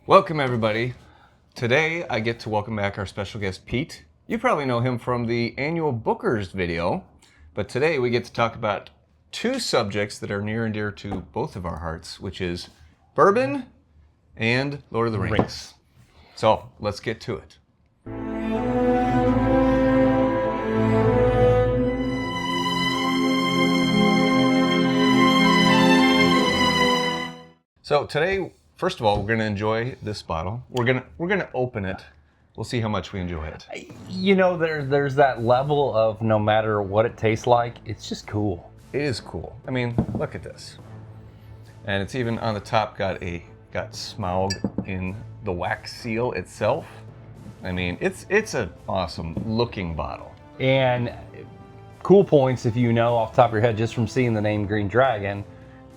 Welcome everybody. Today I get to welcome back our special guest Pete. You probably know him from the annual Bookers video, but today we get to talk about two subjects that are near and dear to both of our hearts, which is Bourbon and Lord of the Rings. So let's get to it. So today, first of all, we're going to enjoy this bottle. We're gonna open it. We'll see how much we enjoy it. You know, there's that level of no matter what it tastes like, it's just cool. It is cool. I mean, look at this. And it's even on the top got Smaug in the wax seal itself. I mean, it's an awesome looking bottle. And cool points, if you know off the top of your head, just from seeing the name Green Dragon,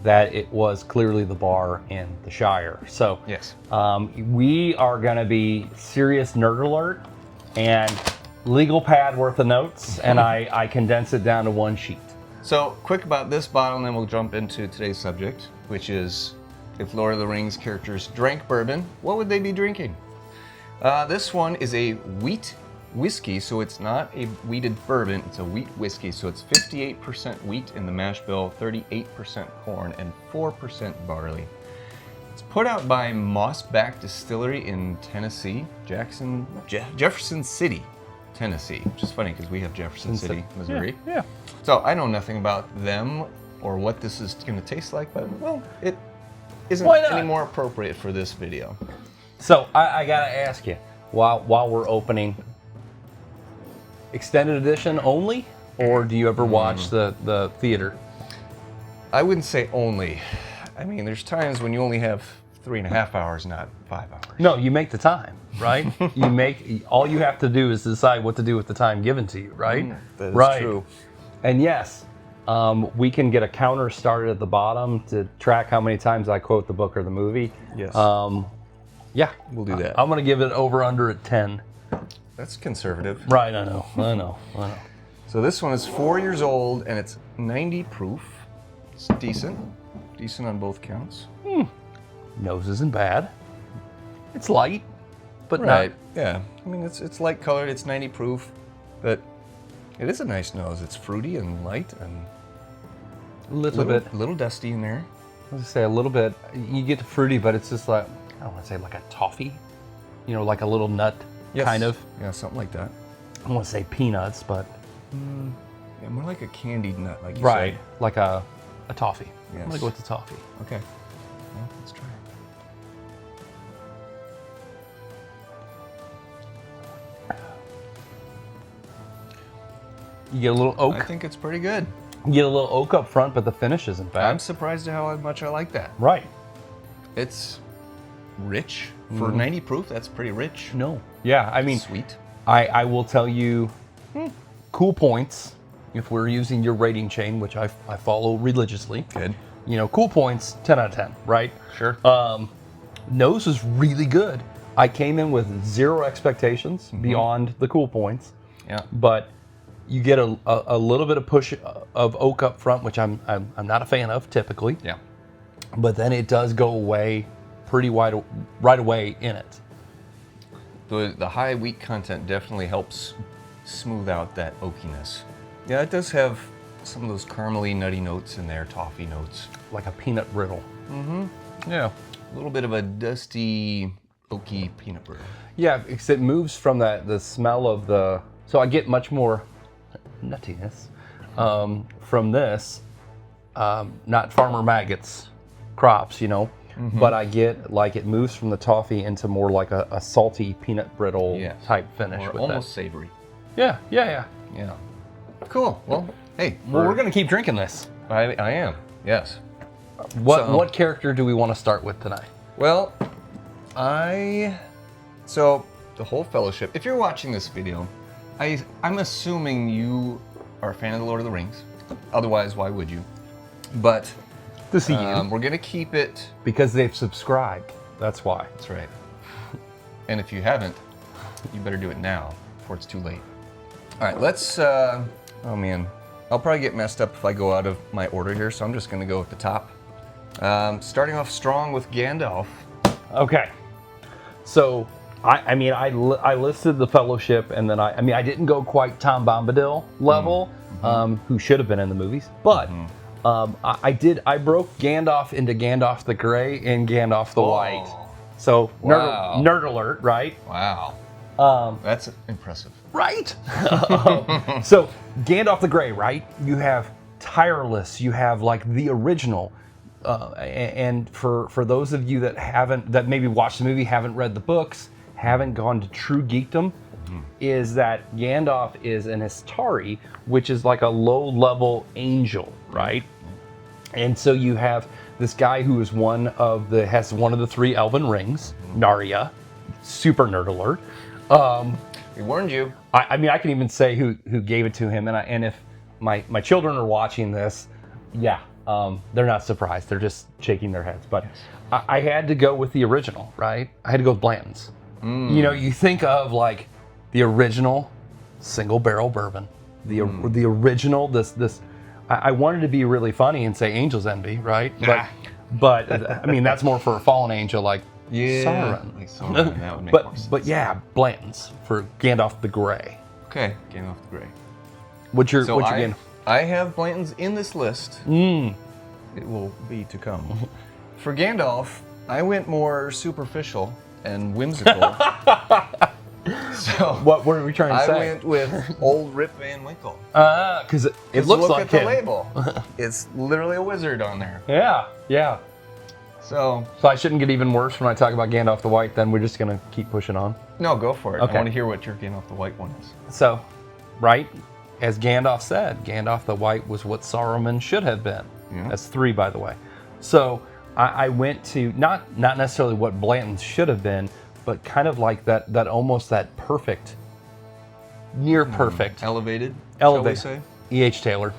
that it was clearly the bar in the Shire. So yes, we are going to be serious nerd alert and legal pad worth of notes, and I condense it down to one sheet. So quick about this bottle, and then we'll jump into today's subject, which is if Lord of the Rings characters drank bourbon, what would they be drinking? This one is a wheat whiskey, so it's not a wheated bourbon, it's a wheat whiskey. So it's 58% wheat in the mash bill, 38% corn, and 4% barley. It's put out by Mossback Distillery in Tennessee, Jefferson City, Tennessee, which is funny because we have Jefferson City, Missouri. Yeah. So I know nothing about them or what this is going to taste like, but well, it isn't any more appropriate for this video. So I gotta ask you, while we're opening, extended edition only, or do you ever watch the theater? I wouldn't say only. I mean, there's times when you only have 3.5 hours, not 5 hours. No, you make the time, right? All you have to do is decide what to do with the time given to you, right? That is true. And yes, we can get a counter started at the bottom to track how many times I quote the book or the movie. Yes. Yeah, we'll do that. I'm gonna give it over under at 10. That's conservative. Right, I know. So this one is 4 years old and it's 90 proof. It's decent on both counts. Nose isn't bad. It's light, but right. Yeah. I mean, it's light colored. It's 90 proof, but it is a nice nose. It's fruity and light and a little dusty in there. I was gonna say a little bit. You get to fruity, but it's just like, I don't want to say like a toffee, you know, like a little nut. Yes. Kind of. Yeah, something like that. I don't want to say peanuts, but yeah, more like a candied nut, like you right, said. like a toffee. Yes. I'm gonna go with the toffee. Okay. Well, let's try it. You get a little oak. I think it's pretty good. You get a little oak up front, but the finish isn't bad. I'm surprised at how much I like that. Right. It's rich. For 90 proof, that's pretty rich. No. Yeah, I mean, sweet. I will tell you, cool points, if we're using your rating chain, which I follow religiously. Good. You know, cool points, 10 out of 10, right? Sure. Nose is really good. I came in with zero expectations beyond the cool points. Yeah. But you get a little bit of push of oak up front, which I'm not a fan of typically. Yeah. But then it does go away pretty right away in it. The high wheat content definitely helps smooth out that oakiness. Yeah, it does have some of those caramely, nutty notes in there, toffee notes. Like a peanut brittle. Yeah. A little bit of a dusty, oaky peanut brittle. Yeah, because it moves from the smell of the... So I get much more nuttiness from this, not Farmer Maggot's crops, you know. But I get, like, it moves from the toffee into more like a salty peanut brittle type finish. Or with almost savory. Yeah. Yeah. Cool. Well, hey. We're going to keep drinking this. I am, yes. What character do we want to start with tonight? Well, so the whole fellowship, if you're watching this video, I'm assuming you are a fan of the Lord of the Rings. Otherwise, why would you? But... To see you. We're going to keep it... Because they've subscribed. That's why. That's right. And if you haven't, you better do it now before it's too late. All right, let's... oh, man. I'll probably get messed up if I go out of my order here, so I'm just going to go at the top. Starting off strong with Gandalf. Okay. So I listed the Fellowship, and then I didn't go quite Tom Bombadil level, who should have been in the movies, but I broke Gandalf into Gandalf the Grey and Gandalf the White. So nerd alert, right? Wow. That's impressive. Right? So Gandalf the Grey, right? You have Tireless, you have like the original. And for those of you that maybe watched the movie, haven't read the books, haven't gone to true geekdom, is that Gandalf is an Istari, which is like a low-level angel, right? And so you have this guy who is has one of the 3 elven rings, Narya, super nerd alert. We warned you. I can even say who gave it to him, and if my children are watching this, they're not surprised. They're just shaking their heads. But I had to go with the original, right? I had to go with Blanton's. You know, you think of like the original single barrel bourbon, the original this. I wanted to be really funny and say Angel's Envy, right? But I mean that's more for a fallen angel like Sauron. Like Sauron. That would make more sense. But yeah, Blanton's for Gandalf the Grey. Okay, Gandalf the Grey. What's your Gandalf? I have Blanton's in this list. It will be to come. For Gandalf, I went more superficial and whimsical. So what were we trying to say? I went with Old Rip Van Winkle. Because it looks like look at the label. It's literally a wizard on there. Yeah. So I shouldn't get even worse when I talk about Gandalf the White. Then we're just gonna keep pushing on. No, go for it. Okay. I want to hear what your Gandalf the White one is. So, right. As Gandalf said, Gandalf the White was what Saruman should have been. Yeah. That's 3, by the way. So I went to not necessarily what Blanton should have been, but kind of like that almost that perfect, near perfect. Elevated, shall we say? E.H. Taylor.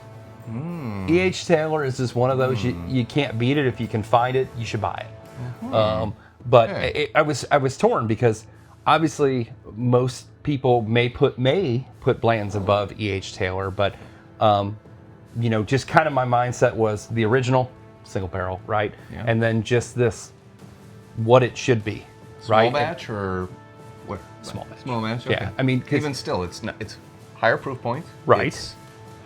E.H. Taylor is just one of those, you can't beat it. If you can find it, you should buy it. But I was torn because obviously most people may put Blanton's above E.H. Taylor, but just kind of my mindset was the original single barrel, right? Yeah. And then just this, what it should be, right? Small batch or what? Small batch. Small batch. Okay. Yeah, I mean, even still, it's higher proof point. Right. It's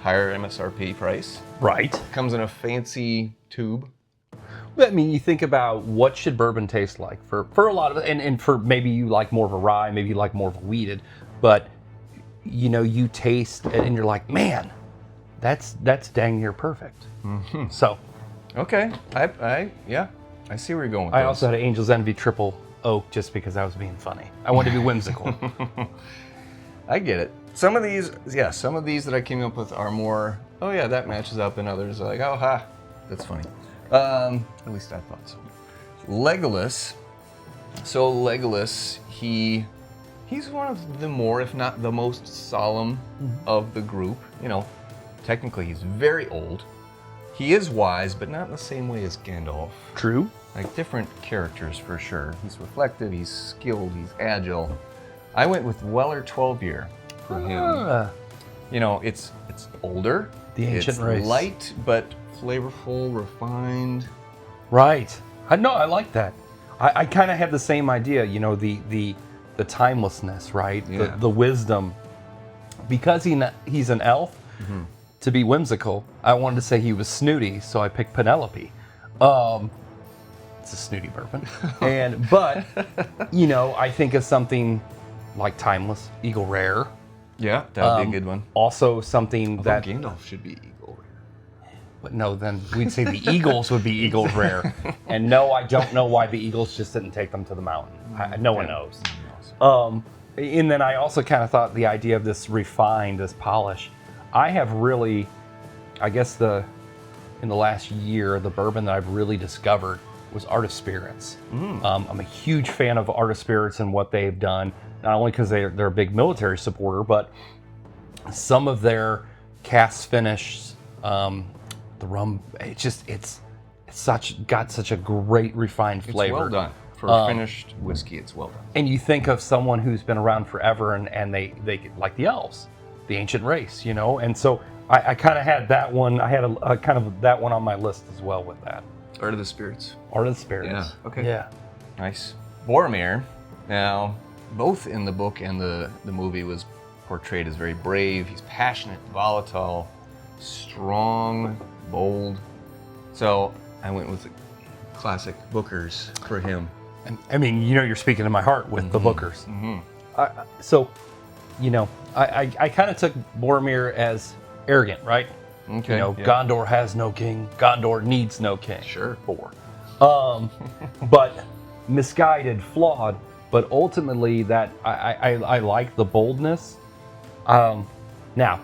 higher MSRP price. Right. Comes in a fancy tube. I mean, you think about what should bourbon taste like for a lot of it, and for maybe you like more of a rye, maybe you like more of a wheated, but you taste it and you're like, man, that's dang near perfect. So, okay, I see where you're going with I this. also had an Angel's Envy triple oak just because I was being funny. I wanted to be whimsical. I get it. Some of these that I came up with are more, oh yeah, that matches up, and others are like, oh ha, that's funny. At least I thought so. Legolas. So Legolas, he's one of the more, if not the most solemn of the group. Technically he's very old. He is wise, but not in the same way as Gandalf. True. Like different characters for sure. He's reflective, he's skilled, he's agile. I went with Weller 12-year for him. It's older. The ancient race. It's light, but flavorful, refined. Right. I like that. I kind of had the same idea, the timelessness, right? Yeah. The wisdom. Because he's an elf, to be whimsical, I wanted to say he was snooty, so I picked Penelope. It's a snooty bourbon. But I think of something like Timeless, Eagle Rare. Yeah, that would be a good one. Also something that Gandalf should be Eagle Rare. But no, then we'd say the Eagles would be Eagles Rare. And no, I don't know why the Eagles just didn't take them to the mountain. No one knows. And then I also kind of thought the idea of this refined, this polish. I have really, I guess in the last year, the bourbon that I've really discovered was Art of Spirits. I'm a huge fan of Art of Spirits and what they've done, not only because they're a big military supporter, but some of their cast finish, the rum, it's got such a great refined flavor. It's well done. For a finished whiskey, it's well done. And you think of someone who's been around forever and they like the elves, the ancient race, and so I kind of had that one. I had a kind of that one on my list as well with that. Art of the Spirits. Art of the Spirits. Yeah. Okay. Yeah. Nice. Boromir. Now, both in the book and the movie was portrayed as very brave. He's passionate, volatile, strong, bold. So I went with the classic Bookers for him. I mean, you're speaking to my heart with the Bookers. Mm-hmm. I kind of took Boromir as arrogant, right? Okay. Gondor has no king. Gondor needs no king. Sure. But misguided, flawed. But ultimately, that I like the boldness. Now,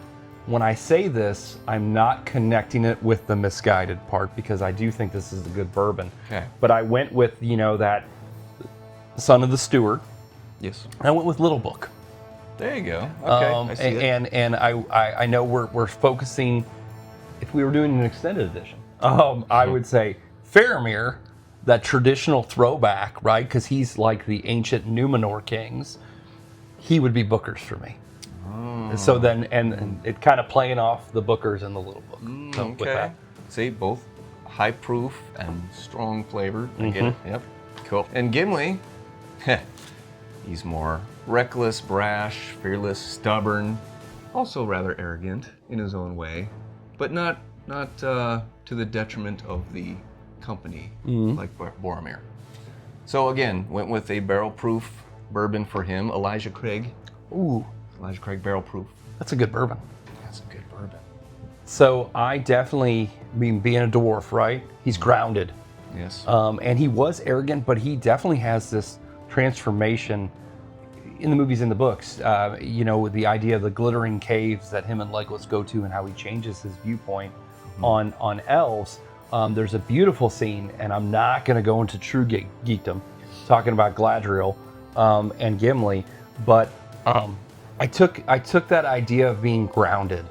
when I say this, I'm not connecting it with the misguided part because I do think this is a good bourbon. Okay. But I went with that son of the steward. Yes. I went with Little Book. There you go. Okay. I see that. And I know we're focusing. If we were doing an extended edition, I would say Faramir, that traditional throwback, right? Because he's like the ancient Numenor kings. He would be Bookers for me. Oh. So then, and it kind of playing off the Bookers and the Little Book. So with Okay. that. See, both high proof and strong flavor. I get it. Yep. Cool. And Gimli, he's more reckless, brash, fearless, stubborn, also rather arrogant in his own way, but not to the detriment of the company like Boromir. So again, went with a barrel-proof bourbon for him, Elijah Craig. Ooh, Elijah Craig barrel-proof. that's a good bourbon. That's a good bourbon. So I definitely, being a dwarf, right? He's grounded. Yes. And he was arrogant, but he definitely has this transformation in the movies and the books. With the idea of the glittering caves that him and Legolas go to and how he changes his viewpoint on elves. There's a beautiful scene, and I'm not going to go into true geekdom, talking about Galadriel and Gimli, but I took that idea of being grounded.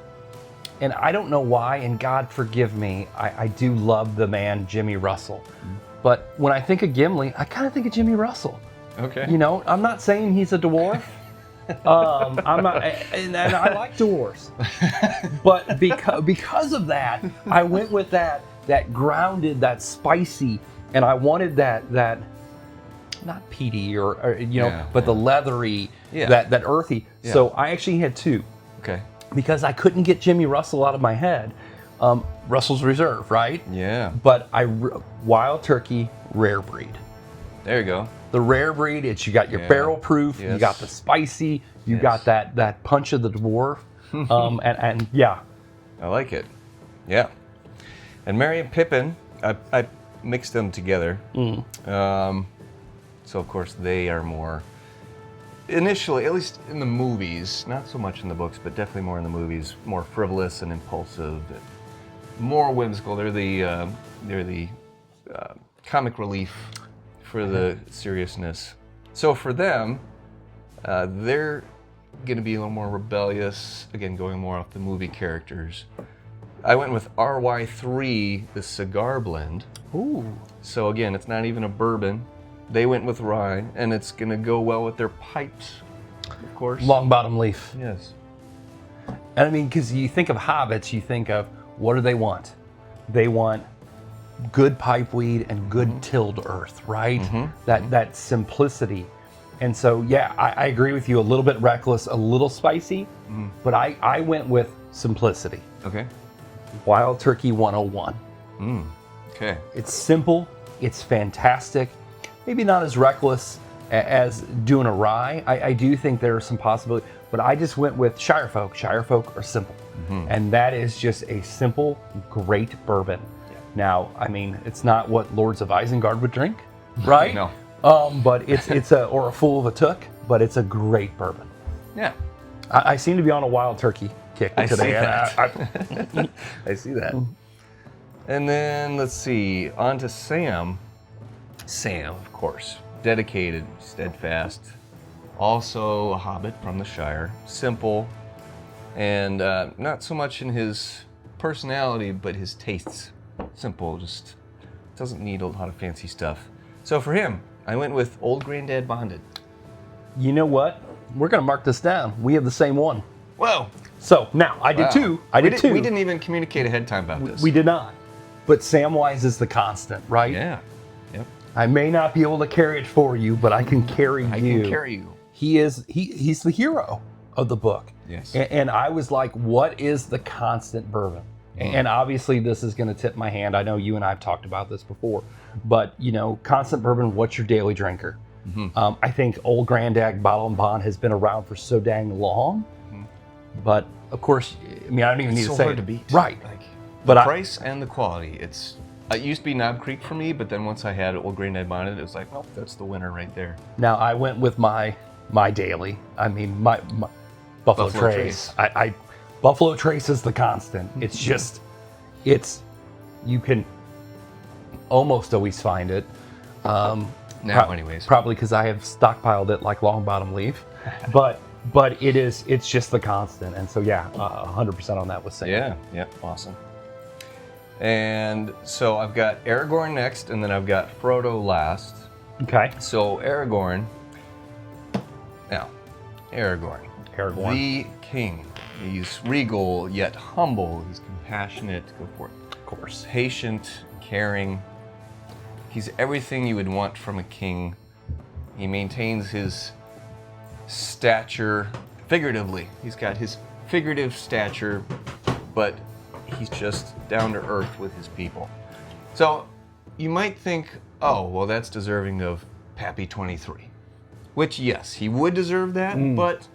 And I don't know why, and God forgive me, I do love the man Jimmy Russell. But when I think of Gimli, I kind of think of Jimmy Russell. Okay. I'm not saying he's a dwarf. I'm not, and I like dwarves. But because of that, I went with that grounded, that spicy, and I wanted that not peaty but the leathery, that earthy. Yeah. So I actually had two. Okay. Because I couldn't get Jimmy Russell out of my head. Russell's Reserve, right? Yeah. But Wild Turkey Rare Breed. There you go. The rare breed, you got your barrel proof, you got the spicy, you got that punch of the dwarf, and yeah. I like it. Yeah. And Merry and Pippin, I mixed them together. So of course they are more, initially, at least in the movies, not so much in the books, but definitely more in the movies, more frivolous and impulsive, more whimsical. They're the comic relief for the seriousness. So for them, they're going to be a little more rebellious, again, going more off the movie characters. I went with RY3, the cigar blend. Ooh. So again, it's not even a bourbon. They went with rye, and it's going to go well with their pipes, of course. Long bottom leaf. Yes. And I mean, because you think of hobbits, you think of, what do they want? They want good pipeweed and good tilled earth, right? That simplicity. And so, yeah, I agree with you. A little bit reckless, a little spicy, but I went with simplicity. Okay. Wild Turkey 101. Okay. It's simple. It's fantastic. Maybe not as reckless as doing a rye. I do think there are some possibilities, but I just went with Shire Folk. Shire Folk are simple. And that is just a simple, great bourbon. Now, I mean, it's not what Lords of Isengard would drink, right? No. But it's a Fool of a Took, but it's a great bourbon. Yeah. I seem to be on a Wild Turkey kick today. I see that. I see that. And then let's see, on to Sam. Sam, of course, dedicated, steadfast, also a hobbit from the Shire, simple, and not so much in his personality, but his tastes. Simple, just doesn't need a lot of fancy stuff. So for him, I went with Old Granddad Bonded. You know what? We're going to mark this down. We have the same one. Whoa. So now, I did two. We didn't even communicate ahead of time about this. We did not. But Samwise is the constant, right? Yeah. Yep. I may not be able to carry it for you, but I can carry I you. can carry you. He's the hero of the book. Yes. And I was like, what is the constant bourbon? And obviously this is going to tip my hand. I know you and I have talked about this before, but constant bourbon, what's your daily drinker? I think Old Grandad Bottle and Bond has been around for so dang long, but of course, I mean, I don't even need to so say hard it. to beat. Right. Like, But the price and the quality. It used to be Knob Creek for me, but then once I had Old Grandad Bonnet, it was like, nope, that's the winner right there. Now I went with my daily. I mean, my Buffalo Trace. I Buffalo Trace is the constant. It's just, you can almost always find it. Anyways. Probably because I have stockpiled it like long bottom leaf, but it's just the constant. And so 100% on that with Sam. Yeah, awesome. And so I've got Aragorn next, and then I've got Frodo last. Okay. So Aragorn, the king. He's regal yet humble. He's compassionate. Go for it. Of course. Patient, caring. He's everything you would want from a king. He maintains his stature figuratively. He's got his figurative stature, but he's just down to earth with his people. So you might think, oh, well, that's deserving of Pappy 23. Which, yes, he would deserve that, but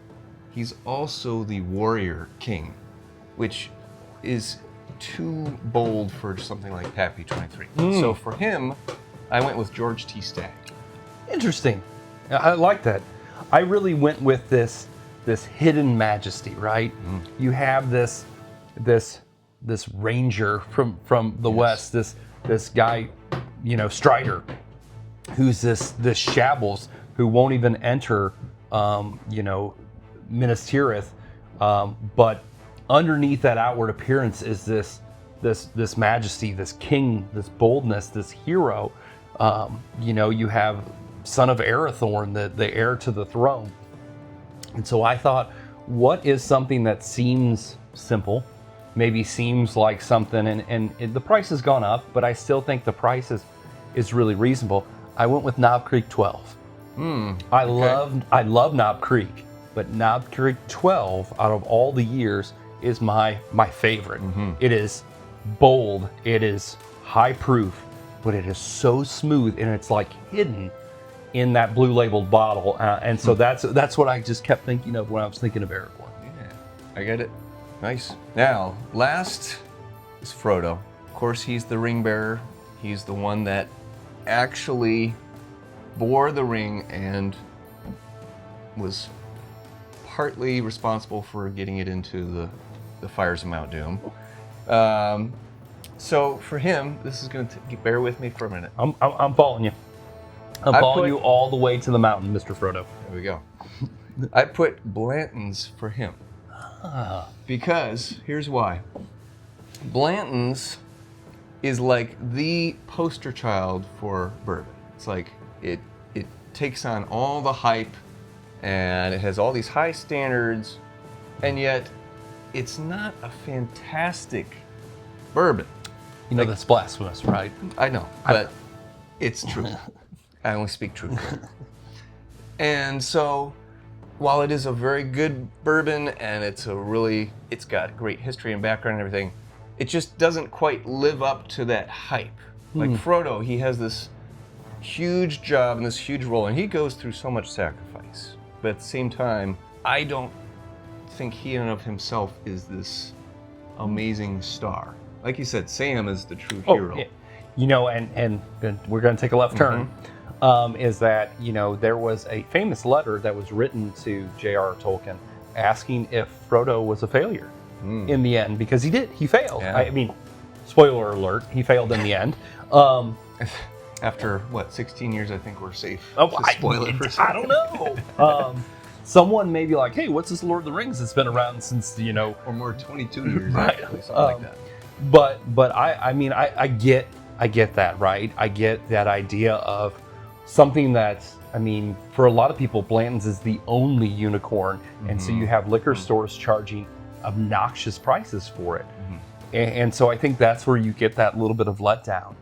he's also the warrior king, which is too bold for something like Pappy 23. So for him, I went with George T. Stagg. Interesting. I like that. I really went with this hidden majesty, right? You have this ranger from the west, this guy, Strider, who's this Shabbles who won't even enter, Minas Tirith, but underneath that outward appearance is this majesty, this king, this boldness, this hero. You have son of Arathorn, the heir to the throne. And so I thought, what is something that seems simple, maybe seems like something, and the price has gone up, but I still think the price is really reasonable. I went with Knob Creek 12. I love Knob Creek, but Knob Creek 12 out of all the years is my favorite. It is bold, it is high proof, but it is so smooth, and it's like hidden in that blue labeled bottle, and so that's what I just kept thinking of when I was thinking of Aragorn. Yeah, I get it. Nice. Now, last is Frodo. Of course, he's the ring bearer. He's the one that actually bore the ring and was partly responsible for getting it into the fires of Mount Doom. So for him, this is going to bear with me for a minute. I'm following you. I'm following you all the way to the mountain, Mr. Frodo. There we go. I put Blanton's for him. Because here's why. Blanton's is like the poster child for bourbon. It's like it takes on all the hype, and it has all these high standards, and yet it's not a fantastic bourbon. That's blasphemous, right? I know, but it's true. I only speak truth. And so, while it is a very good bourbon and it's got great history and background and everything, it just doesn't quite live up to that hype. Like Frodo, he has this huge job and this huge role, and he goes through so much sacrifice. But at the same time, I don't think he in and of himself is this amazing star. Like you said, Sam is the true hero. Yeah. And we're going to take a left turn. Is that, there was a famous letter that was written to J.R.R. Tolkien asking if Frodo was a failure in the end, because he failed. Yeah. I mean, spoiler alert, he failed in the end. After, 16 years, I think we're safe. Spoil it for I don't know. Someone may be like, hey, what's this Lord of the Rings that's been around since, Or more, 22 years, right. actually, something like that. But I get that, right? I get that idea of something that's, for a lot of people, Blanton's is the only unicorn. And so you have liquor stores charging obnoxious prices for it. And so I think that's where you get that little bit of letdown.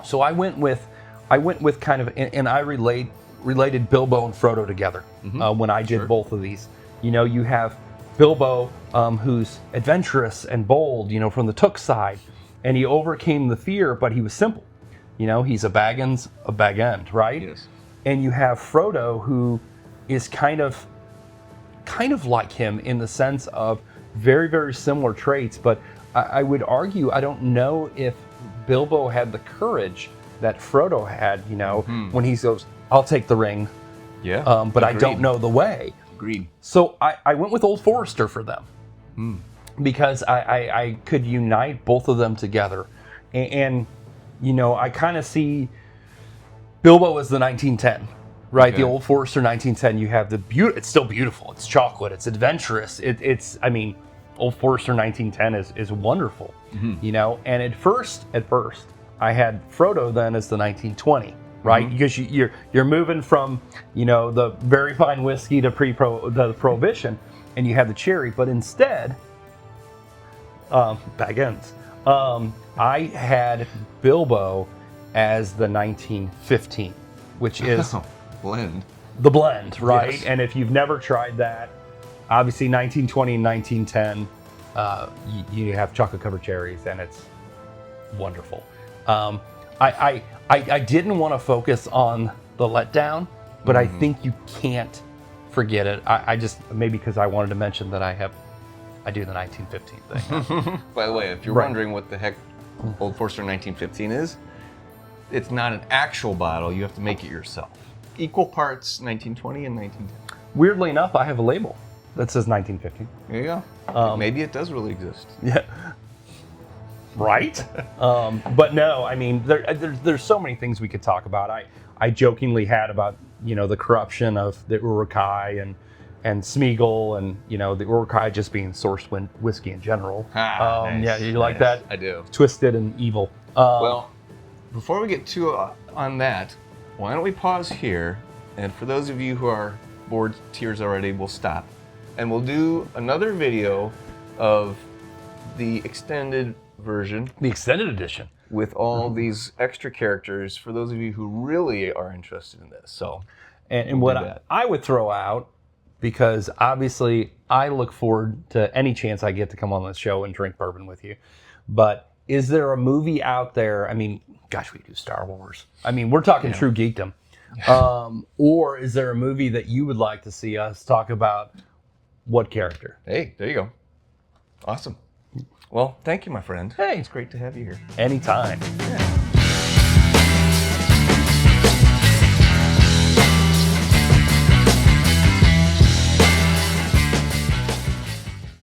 So I went with I went with kind of, and I related Bilbo and Frodo together when I did both of these. You know, you have Bilbo, who's adventurous and bold, you know, from the Took side, and he overcame the fear, but he was simple. You know, he's a Baggins, a bag end, right? Yes. And you have Frodo, who is kind of like him in the sense of very, very similar traits, but I would argue, I don't know if Bilbo had the courage that Frodo had, you know, when he goes, I'll take the ring, but I don't know the way. Agreed. So I went with Old Forester for them because I could unite both of them together. And you know, I kind of see Bilbo as the 1910, right? Okay. The Old Forester 1910, you have the it's still beautiful. It's chocolate. It's adventurous. It's I mean, Old Forester 1910 is wonderful, you know? And at first, I had Frodo then as the 1920, right? Because you're moving from, you know, the very fine whiskey to the Prohibition, and you have the cherry, but instead, bag ends. I had Bilbo as the 1915, which is blend. The blend, right? Yes. And if you've never tried that, obviously 1920 and 1910, you have chocolate covered cherries, and it's wonderful. I didn't want to focus on the letdown, but I think you can't forget it. I just, maybe because I wanted to mention that I do the 1915 thing. By the way, if you're wondering what the heck Old Forester 1915 is, it's not an actual bottle. You have to make it yourself. Equal parts 1920 and 1910. Weirdly enough, I have a label that says 1915. There you go. Maybe it does really exist. Yeah. Right? But no, I mean, there's so many things we could talk about. I jokingly had about, you know, the corruption of the Uruk-hai and Smeagol, and, you know, the Uruk-hai just being sourced whiskey in general. Nice, yeah, you like that? I do. Twisted and evil. Well, before we get too on that, why don't we pause here? And for those of you who are bored to tears already, we'll stop. And we'll do another video of the extended version. The extended edition. With all these extra characters for those of you who really are interested in this. So, and what I would throw out, because obviously I look forward to any chance I get to come on this show and drink bourbon with you. But is there a movie out there? I mean, gosh, we do Star Wars. I mean, we're talking true geekdom. Or is there a movie that you would like to see us talk about? What character? Hey, there you go. Awesome. Well, thank you, my friend. Hey. It's great to have you here. Anytime. Yeah.